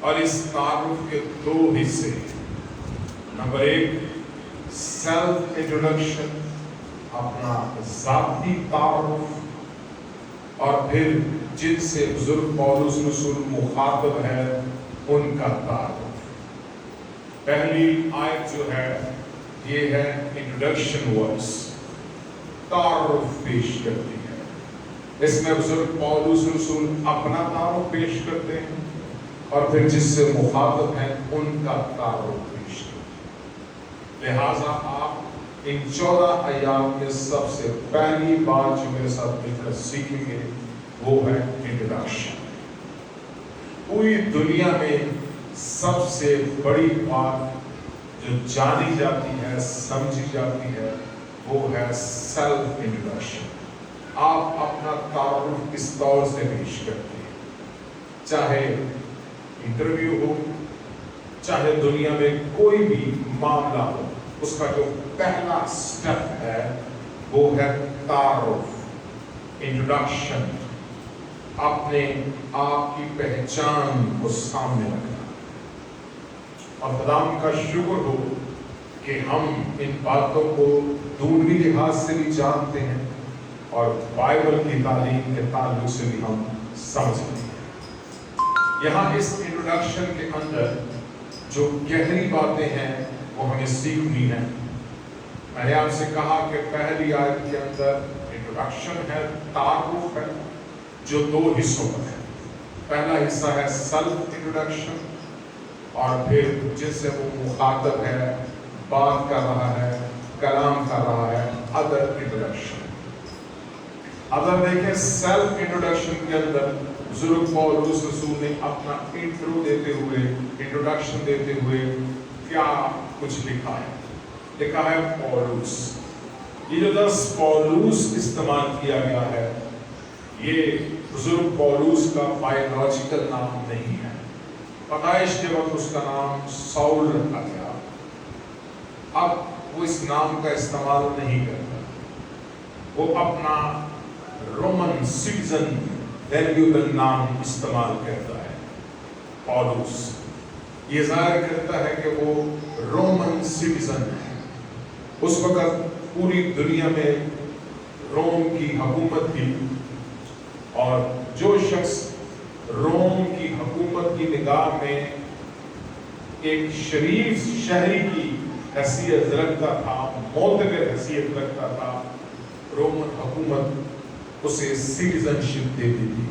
اور اس تعارف کے دو حصے، نمبر 1 سیلف انٹروڈکشن، اپنا ذاتی تعارف، اور پھر جن سے بزرگ پولس رسول مخاطب ہے ان کا تعارف۔ پہلی آیت جو ہے یہ ہے انٹروڈکشن ورڈز، تعارف پیش کرتی ہے۔ اس میں بزرگ پولس رسول اپنا تعارف پیش کرتے ہیں اور پھر جس سے مخاطب ہیں ان کا تعارف پیش کرتے ہیں۔ لہٰذا آپ ان 14 آیات میں سب سے پہلی بات جو میرے ساتھ مل کر سیکھیں گے وہ ہے انٹروڈکشن۔ پوری دنیا میں سب سے بڑی بات جو جانی جاتی ہے، سمجھی جاتی ہے، وہ ہے سیلف انٹروڈکشن۔ آپ اپنا تعارف کس طور سے پیش کرتے ہیں، چاہے انٹرویو ہو، چاہے دنیا میں کوئی بھی معاملہ ہو، اس کا جو پہلا سٹیپ ہے وہ ہے تعارف، انٹروڈکشن، اپنے آپ کی پہچان کو سامنے رکھنا۔ اور خدا کا شکر ہو کہ ہم ان باتوں کو دنیوی لحاظ سے بھی جانتے ہیں اور بائبل کی تعلیم کے تعلق سے بھی ہم سمجھتے ہیں۔ یہاں اس انٹروڈکشن کے اندر جو گہری باتیں ہیں وہ ہمیں سیکھنی ہیں۔ میں نے آپ سے کہا کہ پہلی آیت کے اندر انٹروڈکشن ہے، تعارف ہے، جو دو حصوں میں ہے۔ پہلا حصہ ہے سیلف انٹروڈکشن، اور پھر جس سے وہ مخاطب ہے، بات کر رہا ہے، کلام کر رہا ہے، ادر انٹروڈکشن۔ اگر دیکھیں سیلف انٹروڈکشن کے اندر بزرگ پولس رسول نے اپنا انٹرو دیتے ہوئے، انٹروڈکشن دیتے ہوئے کیا کچھ لکھا ہے؟ لکھا ہے پولس۔ یہ جو لفظ پولس استعمال کیا گیا ہے یہ بزرگ پولس کا بایولوجیکل نام نہیں ہے۔ پیدائش کے وقت اس کا نام ساؤل رکھا گیا، اب وہ اس نام کا استعمال نہیں کرتا، وہ اپنا رومن سٹیزن ویلیوبل نام استعمال کرتا ہے۔ پولس یہ ظاہر کرتا ہے کہ وہ رومن سٹیزن ہے۔ اس وقت پوری دنیا میں روم کی حکومت تھی، اور جو شخص روم کی حکومت کی نگاہ میں ایک شریف شہری کی حیثیت رکھتا تھا، معتبر حیثیت رکھتا تھا، رومن حکومت اسے سٹیزن شپ دیتی تھی۔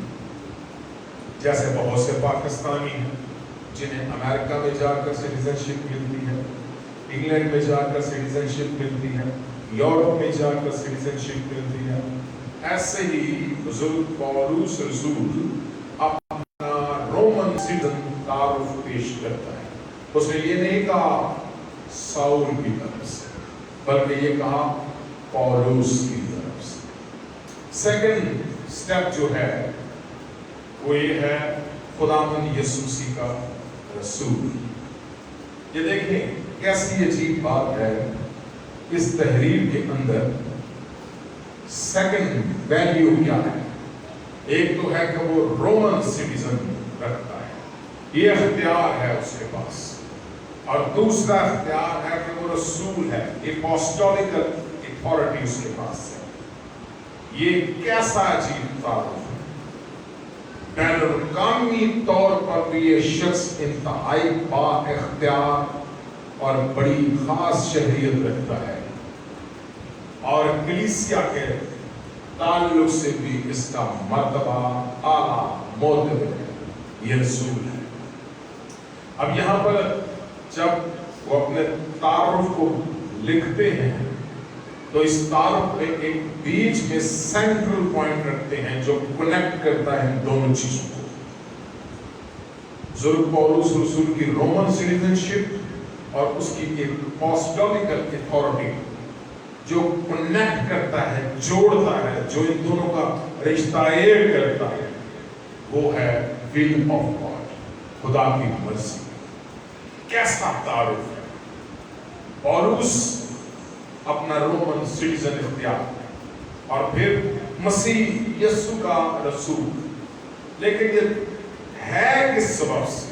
جیسے بہت سے پاکستانی ہیں جنہیں امریکہ میں جا کر سٹیزن شپ ملتی ہے، انگلینڈ میں جا کر سٹیزن شپ ملتی ہے، یورپ میں جا کر سٹیزن شپ ملتی ہے۔ ایسے ہی بزرگ پولس رسول اپنا رومن سٹیزن تعارف پیش کرتا ہے۔ اس نے یہ نہیں کہا ساؤل کی طرف سے، بلکہ یہ کہا پولس کی طرف سے۔ سیکنڈ سٹیپ جو ہے وہ یہ ہے خداوند یسوع مسیح کا رسول۔ یہ دیکھیں کیسی عجیب بات ہے، اس تحریر کے اندر سیکنڈ ویلیو کیا ہے؟ ایک تو ہے کہ وہ رومن سٹیزن رکھتا ہے، یہ اختیار ہے اس کے پاس، اور دوسرا اختیار ہے کہ وہ رسول ہے، اپوسٹولیکل اتھارٹی اس کے پاس ہے۔ یہ کیسا عجیب تعارف ہے! بین الاقوامی طور پر بھی یہ شخص انتہائی با اختیار اور بڑی خاص شہریت رکھتا ہے، اور کلیسیا کے تعلق سے بھی اس کا مرتبہ اعلیٰ معتبر ہے، یہ رسول ہے۔ اب یہاں پر جب وہ اپنے تعارف کو لکھتے ہیں تو اس تعارف میں ایک بیچ میں سینٹرل پوائنٹ رکھتے ہیں جو کنیکٹ کرتا ہے دونوں چیزوں کو، بزرگ پولس رسول کی رومن سٹیزن شپ اور اس کی ایک اپوسٹولیکل اتھارٹی، جو کنیکٹ کرتا ہے، جوڑتا ہے، جو ان دونوں کا رشتہ ایک کرتا ہے، وہ ہے ول آف گاڈ، خدا کی مرضی۔ کیسا تعارف ہے! پولس اپنا رومن سٹیزن اختیار اور پھر مسیح یسوع کا رسول، لیکن یہ ہے کس سبب سے؟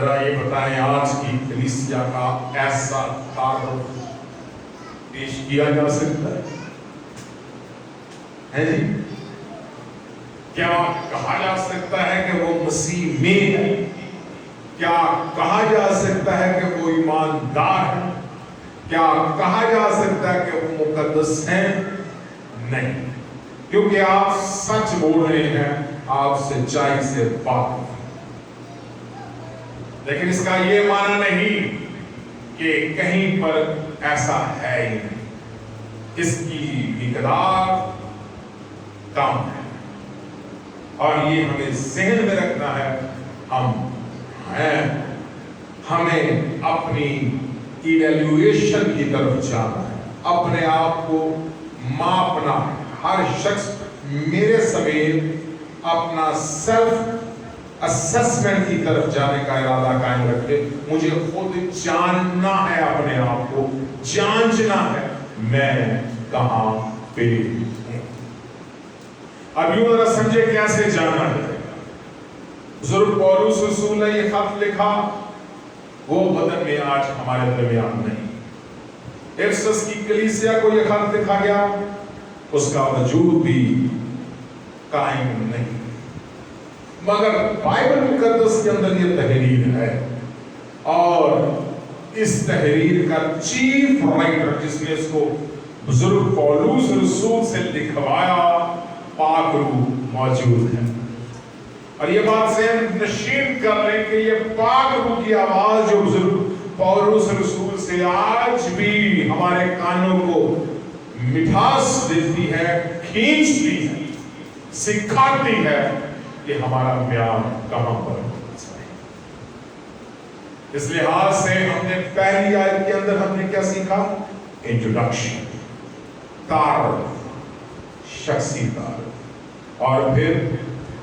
ذرا یہ بتائیں آج کی کلیسیا کا ایسا تعارف پیش کیا جا سکتا ہے جی؟ کیا کہا جا سکتا ہے کہ وہ مسیح میں ہے؟ کیا کہا جا سکتا ہے کہ وہ ایماندار ہے؟ کیا کہا جا سکتا ہے کہ وہ مقدس ہیں؟ نہیں، کیونکہ آپ سچ بول رہے ہیں، آپ سچائی سے واقف ہیں۔ لیکن اس کا یہ معنی نہیں کہ کہیں پر ایسا ہے ہی نہیں، اس کی مقدار کم ہے، اور یہ ہمیں ذہن میں رکھنا ہے۔ ہمیں اپنی ایویلویشن کی طرف جانا ہے، اپنے آپ کو ماپنا ہے۔ ہر شخص میرے سمیت اپنا سیلف اسسمنٹ کی طرف جانے کا ارادہ قائم رکھے۔ مجھے خود جاننا ہے، اپنے آپ کو جانچنا ہے، میں کہاں پہ ہوں۔ اب یوں ذرا سمجھے کیسے جانا ہے۔ بزرگ پولس رسول نے یہ خط لکھا، وہ بدن میں آج ہمارے درمیان نہیں۔ افسس کی کلیسیا کو یہ خط لکھا گیا، اس کا وجود بھی قائم نہیں، مگر بائبل مقدس کے اندر یہ تحریر ہے، اور اس تحریر کا چیف رائٹر جس نے اس کو بزرگ پولس رسول سے لکھوایا، پاک روح موجود ہے۔ اور یہ بات ذہن نشین کر لیں کہ یہ پاک روح کی آواز جو بزرگ پولس رسول سے آج بھی ہمارے کانوں کو مٹھاس دیتی ہے، کھینچتی ہے، سکھاتی ہے کہ ہمارا بیان کہاں پر ہونا چاہیے۔ اس لحاظ سے ہم نے پہلی آیت کے اندر ہم نے کیا سیکھا؟ انٹروڈکشن، تعارف، شخصی تعارف، اور پھر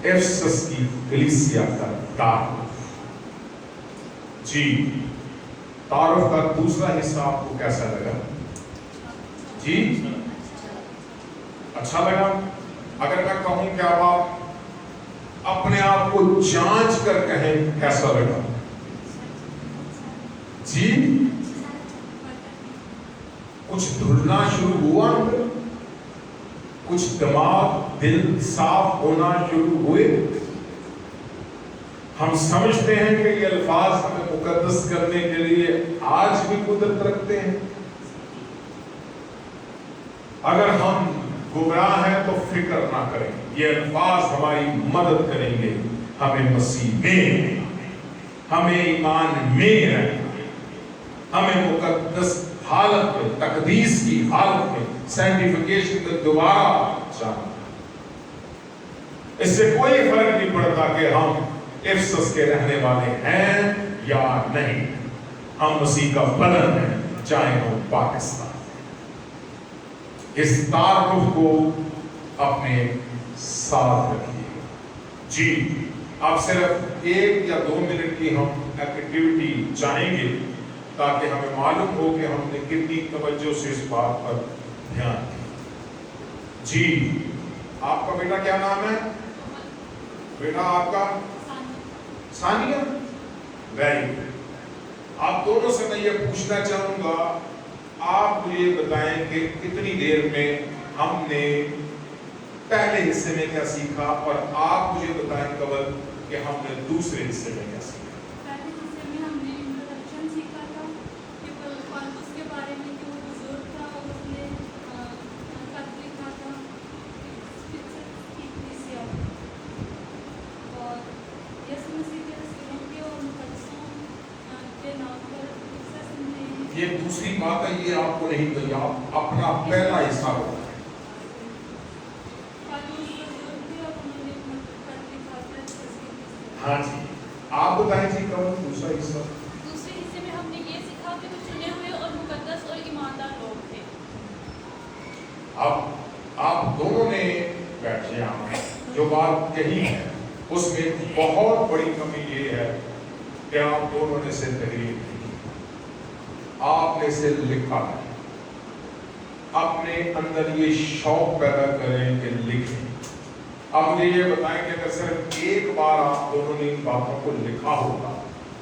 افسس کی کلیسیا کا تعارف۔ جی، تعارف کا دوسرا حصہ آپ کو کیسا لگا؟ جی اچھا لگا؟ اگر میں کہوں کہ اب آپ اپنے آپ کو جانچ کر کہیں کیسا لگا؟ جی کچھ دھلنا شروع ہوا، کچھ دماغ دل صاف ہونا شروع ہوئے۔ ہم سمجھتے ہیں کہ یہ الفاظ ہمیں مقدس کرنے کے لیے آج بھی قدرت رکھتے ہیں۔ اگر ہم گمراہ ہیں تو فکر نہ کریں، یہ الفاظ ہماری مدد کریں گے ہمیں مسیح میں، ہمیں ایمان میں رہنا، ہمیں مقدس حالت میں، تقدیس کی حالت میں، سینٹیفیکیشن میں دوبارہ جانا۔ اس سے کوئی فرق نہیں پڑتا کہ ہم افسس کے رہنے والے ہیں یا نہیں، ہم مسیح کا بدن ہیں، چاہے ہم پاکستان۔ اس تعارف کو اپنے ساتھ رکھیے۔ جی اب صرف 1 یا 2 منٹ کی ہم ایکٹیویٹی چاہیں گے تاکہ ہمیں معلوم ہو کہ ہم نے کتنی توجہ سے اس بات پر دھیان دیا۔ جی آپ کا بیٹا کیا نام ہے؟ بیٹا آپ کا ثانیہ، ویری گڈ۔ آپ دونوں سے میں یہ پوچھنا چاہوں گا، آپ مجھے بتائیں کہ کتنی دیر میں ہم نے پہلے حصے میں کیا سیکھا، اور آپ مجھے بتائیں قبل کہ ہم نے دوسرے حصے میں کیا سیکھا۔ پہلے حصے میں ہم نے انٹروڈکشن سیکھا تھا کہ پولس کے بارے میں کہ وہ بزرگ تھا اور اس نے خط لکھا تھا اور یسوع مسیح کے رسولوں کے اور مقدسوں کے نام پر یہ دوسری بات ہے، یہ آپ کو نہیں تو آپ اپنا پہلا حصہ ہوتا ہے۔ ہاں جی آپ بتائیں جی کون دوسرا حصہ؟ دوسرے حصے میں ہم نے یہ سیکھا کہ وہ چنے ہوئے اور مقدس اور ایماندار لوگ تھے۔ اب آپ دونوں نے بیٹھے ہیں، جو بات کہی ہے اس میں بہت بڑی کمی یہ ہے کہ آپ دونوں نے سے تحریر کی، آپ نے سے لکھا ہے۔ اپنے اندر یہ شوق پیدا کریں کہ لکھیں۔ اب مجھے یہ بتائیں کہ اگر صرف ایک بار آپ دونوں نے ان باتوں کو لکھا ہوگا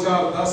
4, 10,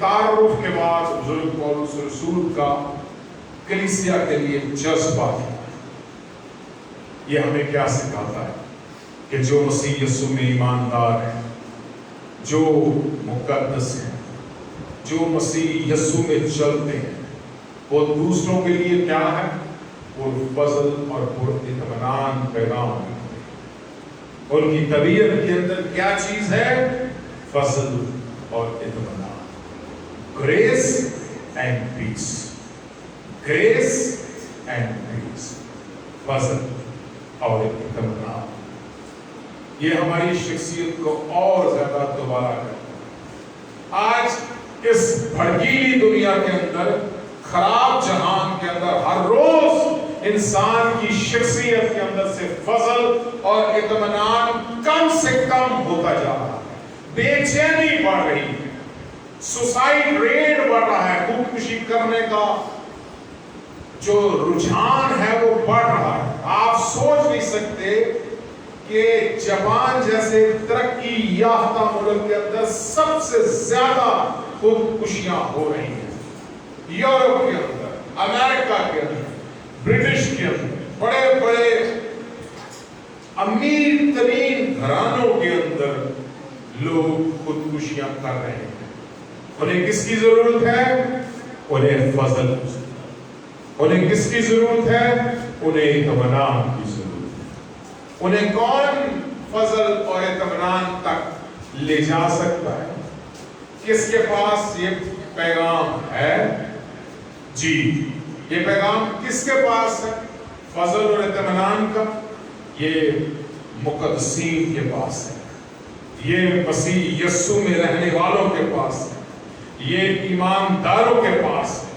تعارف کے بعد بزرگ پولس رسول کا کلیسیا کے لیے جذبہ ہے. یہ ہمیں کیا سکھاتا ہے کہ جو مسیح یسوع میں ایماندار ہیں، جو مقدس ہیں، جو مسیح یسوع میں چلتے ہیں، وہ دوسروں کے لیے کیا ہے؟ پر فضل اور پر اطمینان پیغام کرتے ہیں. ان کی طبیعت کے اندر کیا چیز ہے؟ فضل اور اطمینان. Grace and peace, grace and peace, فضل اور اطمینان. یہ ہماری شخصیت کو اور زیادہ دوبارہ کرتا ہے. آج اس بھڑکیلی دنیا کے اندر، خراب جہان کے اندر، ہر روز انسان کی شخصیت کے اندر سے فضل اور اطمینان کم سے کم ہوتا جا رہا ہے. بے چینی بڑھ رہی ہے، سوسائڈ ریٹ بڑھ رہا ہے، خودکشی کرنے کا جو رجحان ہے وہ بڑھ رہا ہے. آپ سوچ نہیں سکتے کہ جاپان جیسے ترقی یافتہ ملک کے اندر سب سے زیادہ خودکشیاں ہو رہی ہیں. یورپ کے اندر، امریکہ کے اندر، برٹش کے اندر، بڑے بڑے امیر ترین گھرانوں کے اندر لوگ خودکشیاں کر رہے ہیں. انہیں کس کی ضرورت ہے؟ انہیں فضل. انہیں کس کی ضرورت ہے؟ انہیں اطمینان کی ضرورت ہے. انہیں کون فضل اور اطمینان تک لے جا سکتا ہے؟ کس کے پاس یہ پیغام ہے؟ جی، یہ پیغام کس کے پاس ہے؟ فضل اور اطمینان کا. یہ مقدسین کے پاس ہے، یہ مسیح یسوع میں رہنے والوں کے پاس ہے، یہ ایمانداروں کے پاس ہے.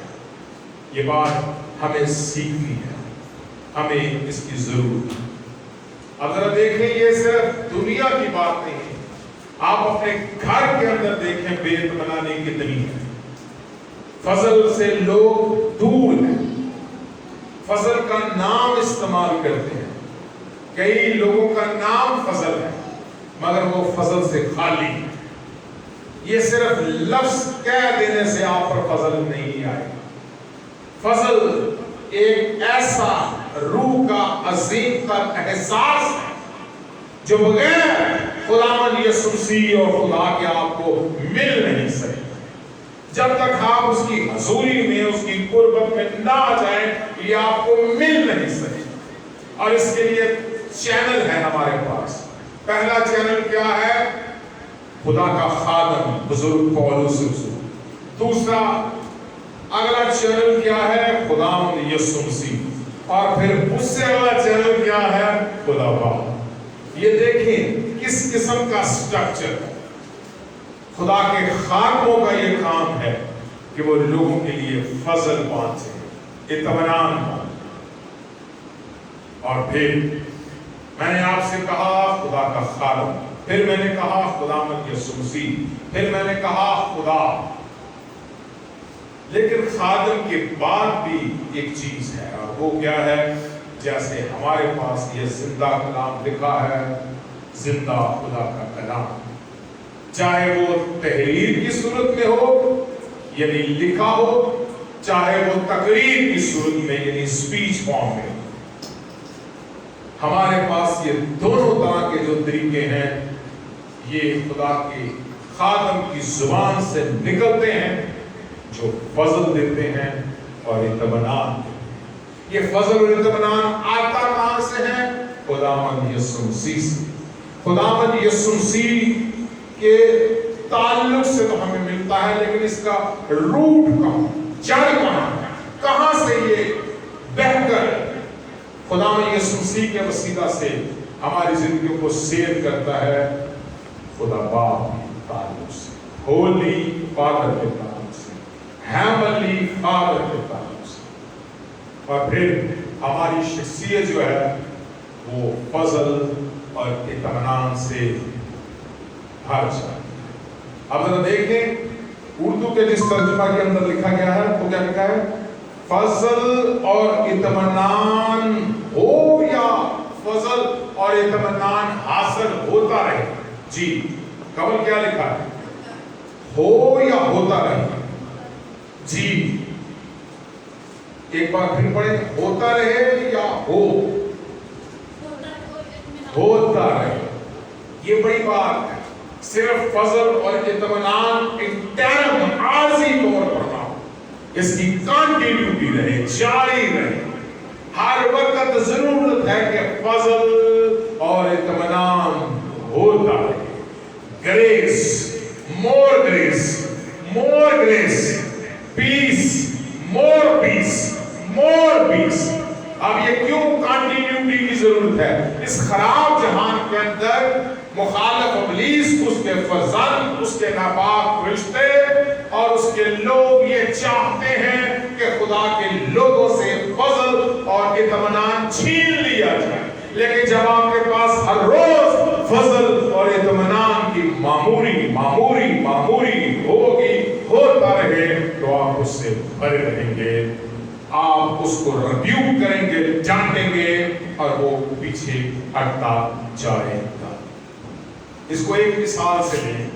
یہ بات ہمیں سیکھنی ہے، ہمیں اس کی ضرورت ہے. اگر دیکھیں، یہ صرف دنیا کی بات نہیں ہے. آپ اپنے گھر کے اندر دیکھیں بے اطمینانی کتنی ہے. فضل سے لوگ دور ہیں، فضل کا نام استعمال کرتے ہیں. کئی لوگوں کا نام فضل ہے مگر وہ فضل سے خالی ہے. یہ صرف لفظ کہہ دینے سے آپ پر فضل نہیں آئے گا. فضل ایک ایسا روح کا عظیم تر احساس ہے جو بغیر خداوند یسوع مسیح اور خدا کے آپ کو مل نہیں سکے. جب تک آپ اس کی حضوری میں، اس کی قربت میں نہ آ جائیں، یہ آپ کو مل نہیں سکے. اور اس کے لیے چینل ہے ہمارے پاس. پہلا چینل کیا ہے؟ خدا کا خادم بزرگ پولس رسول. دوسرا اگلا چینل کیا ہے؟ خداوند یسوع مسیح. اور پھر اس سے اگلا چینل کیا ہے؟ خدا باپ. یہ دیکھیں کس قسم کا سٹرکچر ہے. خدا کے خادموں کا یہ کام ہے کہ وہ لوگوں کے لیے فضل بانٹیں، اطمینان بانٹیں. اور پھر میں نے آپ سے کہا خدا کا خادم، پھر میں نے کہا خداوند یسوع مسیح، پھر میں نے کہا خدا. لیکن خادم کے بعد بھی ایک چیز ہے، اور وہ کیا ہے؟ جیسے ہمارے پاس یہ زندہ کلام لکھا ہے، زندہ خدا کا کلام، چاہے وہ تحریر کی صورت میں ہو یعنی لکھا ہو، چاہے وہ تقریر کی صورت میں یعنی سپیچ فارم میں. ہمارے پاس یہ دونوں طرح کے جو طریقے ہیں، یہ خدا کے خادم کی زبان سے نکلتے ہیں جو فضل دیتے ہیں اور اطمینان. یہ فضل اور اطمینان آتا کہاں سے ہے؟ خداوند یسوع مسیح سے. خداوند یسوع مسیح کے تعلق سے تو ہمیں ملتا ہے، لیکن اس کا روٹ کہاں، جڑ کہاں سے یہ بہہ کر خداوند یسوع مسیح کے وسیلہ سے ہماری زندگیوں کو سیر کرتا ہے؟ خدا باپ کے تعلق سے، ہولی فادر کے تعلق سے، ہیمنلی فادر کے تعلق سے. اور پھر ہماری شخصیت جو ہے وہ فضل اور اطمینان سے بھر جاتی ہے. اب اگر دیکھیں اردو کے جس ترجمہ کے اندر لکھا گیا ہے وہ کیا لکھا ہے؟ فضل اور اطمینان ہو یا فضل اور اطمینان حاصل ہوتا رہے. جی، قبل کیا لکھا ہے؟ ہو یا ہوتا رہے؟ جی ایک بار پھر پڑھیں، ہوتا رہے یا ہوتا رہے. یہ بڑی بات ہے. صرف فضل اور اطمینان انٹرم عارضی طور پر نہ ہو، اس کی کنٹینیوٹی رہے، جاری رہے. ہر وقت ضرورت ہے کہ فضل اور اطمینان ہوتا رہے. گریس، مور گریس، مور گریس، پیس، مور پیس، مور پیس. اب یہ کیوں کنٹینیوٹی کی ضرورت ہے؟ اس خراب جہان کے اندر مخالف ابلیس، اس کے فرزند، اس کے ناپاک فرشتے اور اس کے لوگ یہ چاہتے ہیں کہ خدا کے لوگوں سے فضل اور اطمینان چھین لیا جائے. لیکن جب آپ کے پاس ہر روز فضل اور اطمینان کی معموری ہوتا رہے تو آپ اس سے بھرے رہیں گے. آپ اس کو ریبیوک کریں گے، ڈانٹیں گے اور وہ پیچھے ہٹتا جائے گا. اس کو ایک مثال سے لیں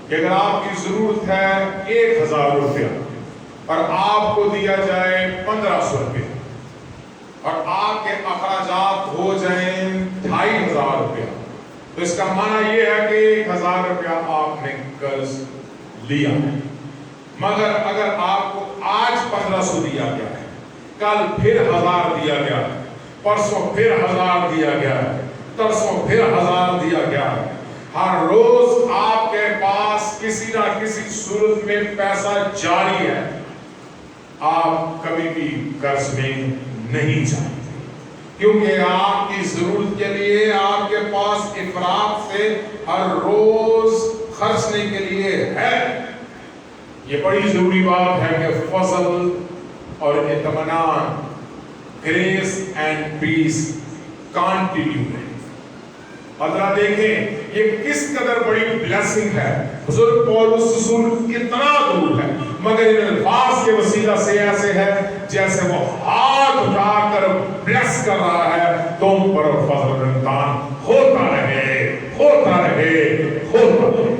کہ اگر آپ کی ضرورت ہے 1000 روپیہ اور آپ کو دیا جائے 1500 روپیہ اور آپ کے اخراجات ہو جائیں 2500 روپیہ، تو اس کا معنی یہ ہے کہ 1000 روپیہ آپ نے قرض لیا ہے. مگر اگر آپ کو آج 1500 دیا گیا ہے، کل پھر 1000 دیا گیا ہے، پرسوں پھر 1000 دیا گیا ہے، ترسوں پھر 1000 دیا گیا ہے، ہر روز آپ کے پاس کسی نہ کسی صورت میں پیسہ جاری ہے، آپ کبھی بھی قرض میں نہیں جائیں گے، کیونکہ آپ کی ضرورت کے لیے آپ کے پاس افراط سے ہر روز خرچنے کے لیے ہے. یہ بڑی ضروری بات ہے کہ فضل اور اطمینان، گریس اینڈ پیس کنٹینیو ہے. حضرات دیکھیں یہ کس قدر بڑی بلیسنگ ہے. حضرت پولس رسول اتنا دور ہے مگر ان الفاظ کے وسیلہ سے ایسے ہے جیسے وہ ہاتھ اٹھا کر بلیس کر رہا ہے، تم پر فضل و احسان ہوتا رہے، ہوتا رہے، ہوتا رہے.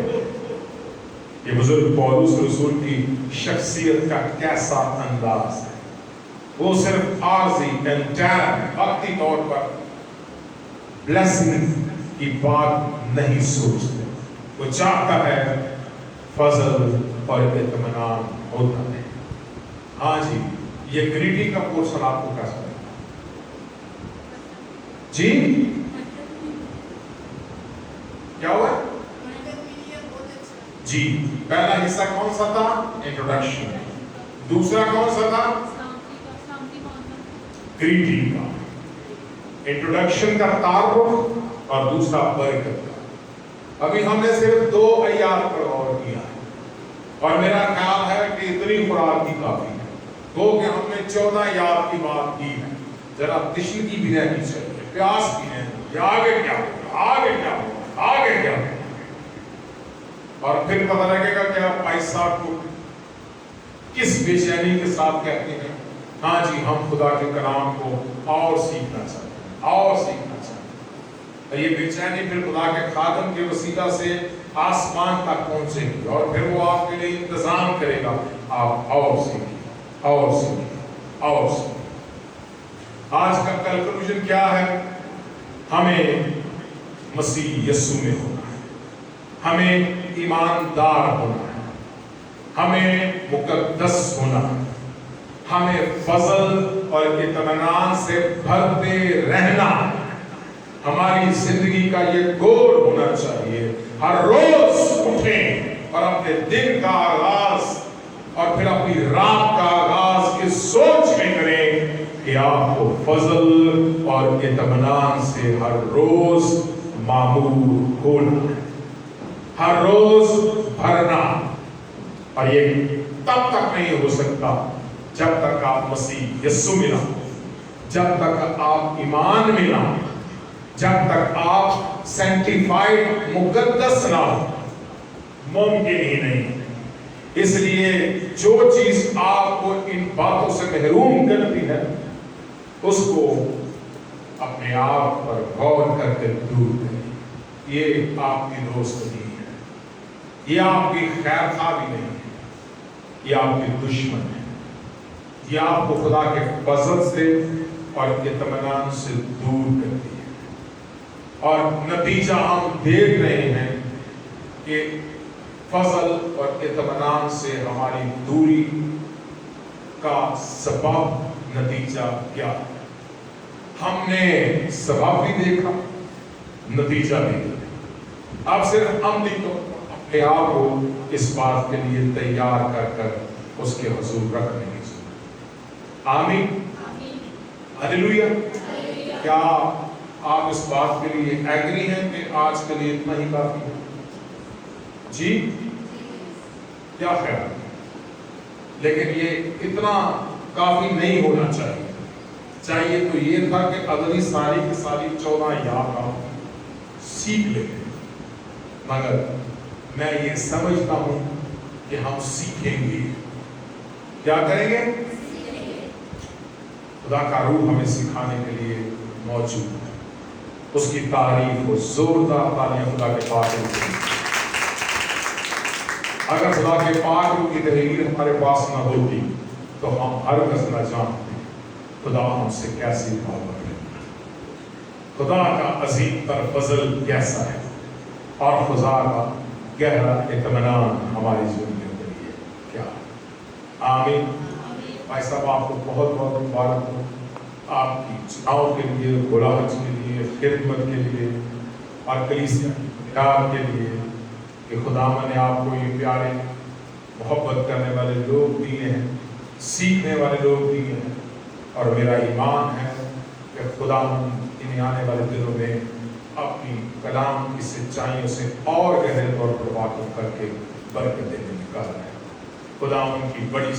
یہ بزرگ پولس رسول کی شخصیت کا کیسا انداز ہے. وہ صرف عارضی وقتی طور پر بلیسنگ کی بات نہیں سوچتے، وہ چاہتا ہے فضل اور اطمینان ہوتا ہے. ہاں جی، یہ گریٹنگ کا پورشن آپ کو کیسا لگا؟ جی کیا ہوا؟ جی پہلا حصہ کون سا تھا؟ انٹروڈکشن. دوسرا کون سا تھا؟ گریٹنگ کا. انٹروڈکشن کا تعارف اور دوسرا برکت کا. ابھی ہم نے صرف 2 آیات پر غور کیا ہے اور میرا خیال ہے کہ اتنی خوراک کی کافی ہے. تو کہ ہم نے 14 آیات کی بات کی ہے. ذرا تشنگی بھی رہنی چاہیے، پیاس بھی رہنی چاہیے. آگے کیا ہوگا، آگے کیا ہوگا، آگے کیا ہوگا، اور پھر پتہ لگے گا کہ آپ بھائی صاحب کو کس بے چینی کے ساتھ کہتے ہیں ہاں جی ہم خدا کے کلام کو اور سیکھنا چاہتے ہیں، اور سیکھنا چاہتے ہیں. یہ بے چینی پھر خدا کے خادم کے وسیلہ سے آسمان تک پہنچے گی اور پھر وہ آپ کے لیے انتظام کرے گا، آپ اور سیکھیں، اور سیکھیں، اور سیکھیں. آج کا کنکلوژن کیا ہے؟ ہمیں مسیح یسوع میں ہونا ہے، ہمیں ایماندار ہونا ہے، ہمیں مقدس ہونا ہے، ہمیں فضل اور اطمینان سے بھرتے رہنا ہے. ہماری زندگی کا یہ گول ہونا چاہیے. ہر روز اٹھیں اور اپنے دن کا آغاز اور پھر اپنی رات کا آغاز اس سوچ میں کریں کہ آپ کو فضل اور اطمینان سے ہر روز معمور ہونا ہے، ہر روز بھرنا. اور یہ تب تک نہیں ہو سکتا جب تک آپ مسیح یسوع ملا، جب تک آپ ایمان ملا، جب تک آپ سینٹیفائڈ مقدس نہ ہو، ممکن ہی نہیں. اس لیے جو چیز آپ کو ان باتوں سے محروم کرتی ہے اس کو اپنے آپ پر غور کر کے دور کریں. یہ آپ کی دوست نہیں ہے، یہ آپ کی خیر خواہ بھی نہیں ہے، یہ آپ کے دشمن ہے، یہ آپ کو خدا کے فضل سے اور اطمینان سے دور کرتی ہے۔ اور نتیجہ ہم دیکھ رہے ہیں کہ فضل اور اطمینان سے ہماری دوری کا سبب نتیجہ کیا ہے۔ ہم نے سبب بھی دیکھا، نتیجہ بھی دیکھا۔ اب صرف عملی طور پر اپنے آپ کو اس بات کے لیے تیار کر اس کے حضور رکھنے کی ضرورت۔ آمین، ہلیلویا۔ کیا آپ اس بات کے لیے ایگری ہیں کہ آج کے لیے اتنا ہی کافی ہے؟ جی کیا خیال ہے؟ لیکن یہ اتنا کافی نہیں ہونا چاہیے۔ چاہیے تو یہ تھا کہ اگلی ساری کی ساری 14 یاد آپ سیکھ لیتے، مگر میں یہ سمجھتا ہوں کہ ہم سیکھیں گے۔ کیا کریں گے؟ خدا کا روح ہمیں سکھانے کے لیے موجود ہے۔ اس کی تعریف ہو، زوردار تعریف خدا کے پاک روح کی۔ اگر خدا کے پاک روح کی تحریر ہمارے پاس نہ ہوتی تو ہم ہرگز نہ جانتے خدا ہم سے کیسی محبت ہے، خدا کا عظیم تر فضل کیسا ہے، اور خدا کا گہرا اطمینان ہماری زندگی کے لیے کیا ہے۔ آمین۔ بھائی صاحب آپ کو بہت بہت مبارک ہو، آپ کی چناؤ کے لیے، گلاہج کے لیے، خدمت کے لیے، اور کلیسیا کی پیار کے لیے کہ خداوند نے آپ کو یہ پیارے محبت کرنے والے لوگ دیے ہیں، سیکھنے والے لوگ دیے ہیں، اور میرا ایمان ہے کہ خداوند انہیں آنے والے دنوں میں اپنی کلام کی سچائیوں سے اور گہرے طور پر واقف کر کے برکت دینے نکال رہے ہیں۔ خداوند کی بڑی